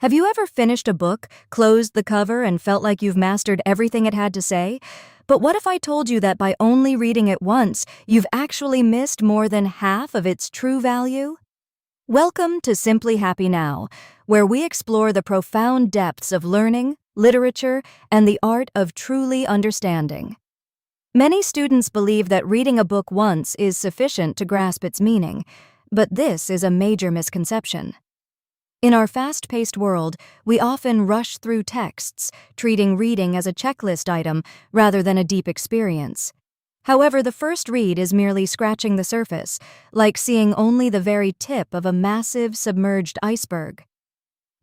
Have you ever finished a book, closed the cover, and felt like you've mastered everything it had to say? But what if I told you that by only reading it once, you've actually missed more than half of its true value? Welcome to Simply Happy Now, where we explore the profound depths of learning, literature, and the art of truly understanding. Many students believe that reading a book once is sufficient to grasp its meaning, but this is a major misconception. In our fast-paced world, we often rush through texts, treating reading as a checklist item rather than a deep experience. However, the first read is merely scratching the surface, like seeing only the very tip of a massive, submerged iceberg.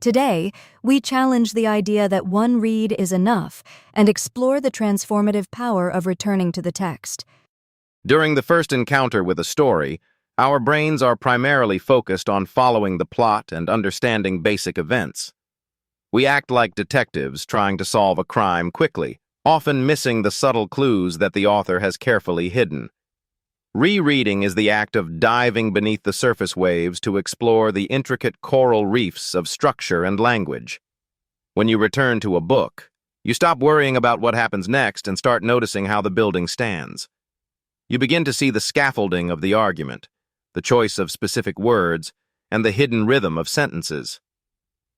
Today, we challenge the idea that one read is enough and explore the transformative power of returning to the text. During the first encounter with a story, our brains are primarily focused on following the plot and understanding basic events. We act like detectives trying to solve a crime quickly, often missing the subtle clues that the author has carefully hidden. Rereading is the act of diving beneath the surface waves to explore the intricate coral reefs of structure and language. When you return to a book, you stop worrying about what happens next and start noticing how the building stands. You begin to see the scaffolding of the argument, the choice of specific words, and the hidden rhythm of sentences.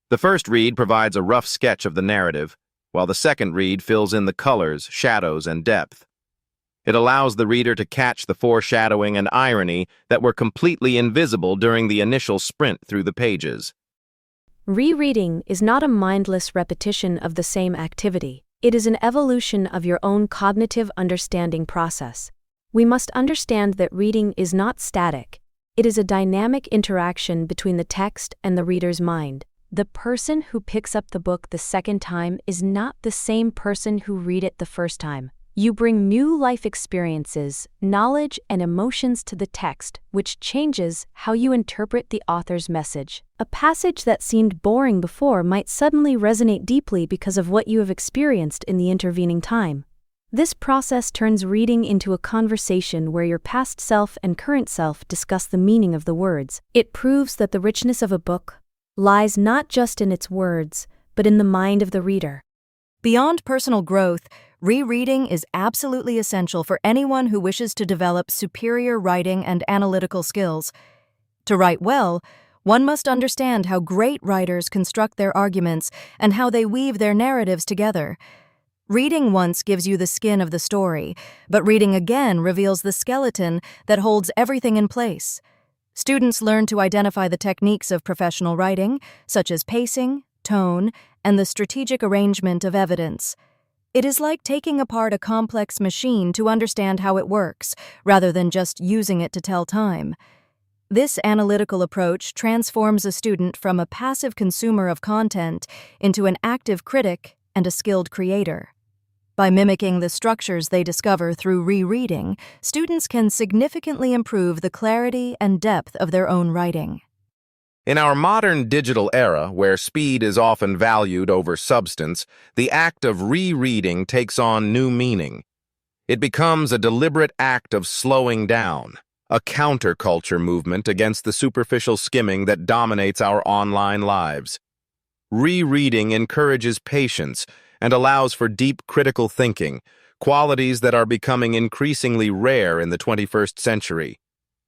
The first read provides a rough sketch of the narrative, while the second read fills in the colors, shadows, and depth. It allows the reader to catch the foreshadowing and irony that were completely invisible during the initial sprint through the pages. Rereading is not a mindless repetition of the same activity. It is an evolution of your own cognitive understanding process. We must understand that reading is not static. It is a dynamic interaction between the text and the reader's mind. The person who picks up the book the second time is not the same person who read it the first time. You bring new life experiences, knowledge, and emotions to the text, which changes how you interpret the author's message. A passage that seemed boring before might suddenly resonate deeply because of what you have experienced in the intervening time. This process turns reading into a conversation where your past self and current self discuss the meaning of the words. It proves that the richness of a book lies not just in its words, but in the mind of the reader. Beyond personal growth, rereading is absolutely essential for anyone who wishes to develop superior writing and analytical skills. To write well, one must understand how great writers construct their arguments and how they weave their narratives together. Reading once gives you the skin of the story, but reading again reveals the skeleton that holds everything in place. Students learn to identify the techniques of professional writing, such as pacing, tone, and the strategic arrangement of evidence. It is like taking apart a complex machine to understand how it works, rather than just using it to tell time. This analytical approach transforms a student from a passive consumer of content into an active critic and a skilled creator. By mimicking the structures they discover through rereading, students can significantly improve the clarity and depth of their own writing. In our modern digital era, where speed is often valued over substance, the act of rereading takes on new meaning. It becomes a deliberate act of slowing down, a counterculture movement against the superficial skimming that dominates our online lives. Rereading encourages patience and allows for deep critical thinking, qualities that are becoming increasingly rare in the 21st century.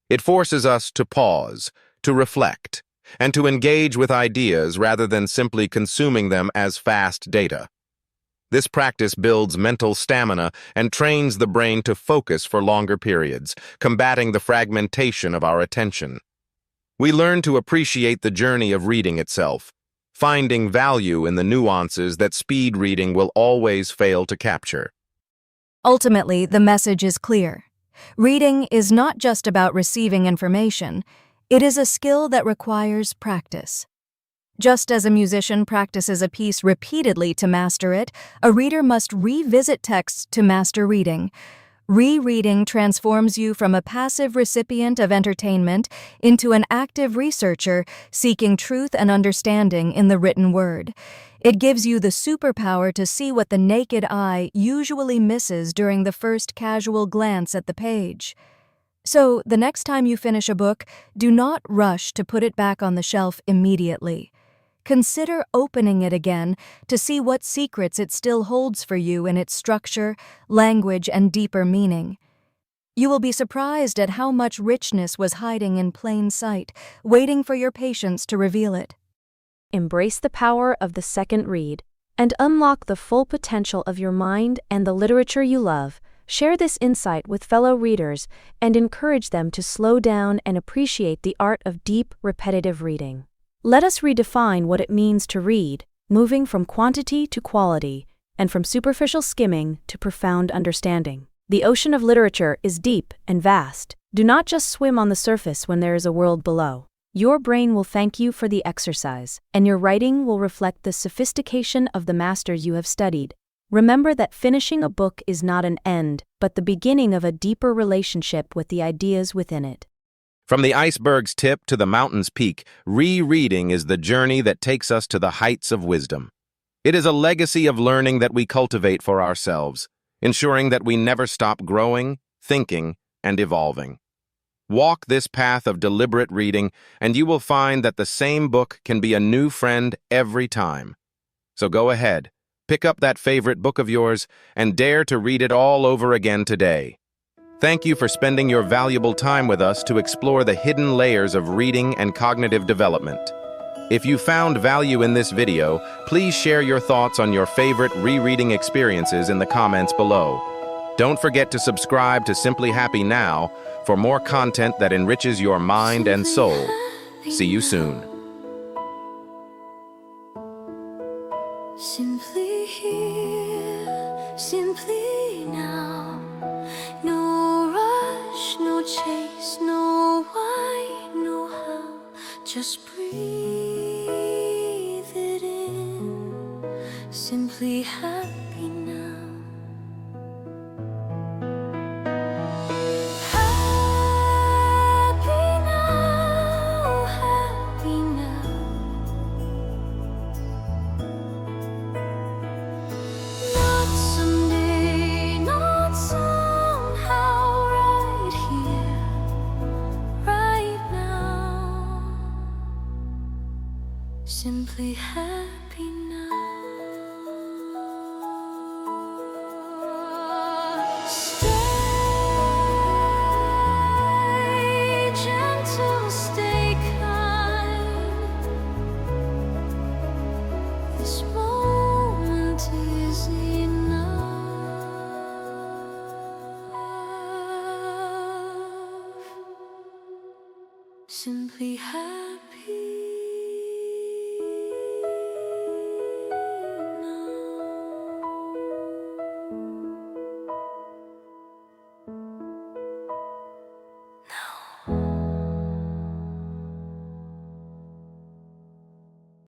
It forces us to pause, to reflect, and to engage with ideas rather than simply consuming them as fast data. This practice builds mental stamina and trains the brain to focus for longer periods, combating the fragmentation of our attention. We learn to appreciate the journey of reading itself, finding value in the nuances that speed reading will always fail to capture. Ultimately, the message is clear. Reading is not just about receiving information. It is a skill that requires practice. Just as a musician practices a piece repeatedly to master it, a reader must revisit texts to master reading. Rereading transforms you from a passive recipient of entertainment into an active researcher seeking truth and understanding in the written word. It gives you the superpower to see what the naked eye usually misses during the first casual glance at the page. So, the next time you finish a book, do not rush to put it back on the shelf immediately. consider opening it again to see what secrets it still holds for you in its structure, language, and deeper meaning. You will be surprised at how much richness was hiding in plain sight, waiting for your patience to reveal it. Embrace the power of the second read and unlock the full potential of your mind and the literature you love. Share this insight with fellow readers and encourage them to slow down and appreciate the art of deep, repetitive reading. Let us redefine what it means to read, moving from quantity to quality, and from superficial skimming to profound understanding. The ocean of literature is deep and vast. Do not just swim on the surface when there is a world below. Your brain will thank you for the exercise, and your writing will reflect the sophistication of the masters you have studied. Remember that finishing a book is not an end, but the beginning of a deeper relationship with the ideas within it. From the iceberg's tip to the mountain's peak, rereading is the journey that takes us to the heights of wisdom. It is a legacy of learning that we cultivate for ourselves, ensuring that we never stop growing, thinking, and evolving. Walk this path of deliberate reading, and you will find that the same book can be a new friend every time. So go ahead, pick up that favorite book of yours, and dare to read it all over again today. Thank you for spending your valuable time with us to explore the hidden layers of reading and cognitive development. If you found value in this video, please share your thoughts on your favorite rereading experiences in the comments below. Don't forget to subscribe to Simply Happy Now for more content that enriches your mind and soul. See you soon. Simply here, simply now. No rush, no chase, no why, no how. Just breathe it in. Simply happy now. Simply happy now. Stay gentle, stay kind. This moment is enough. Simply happy.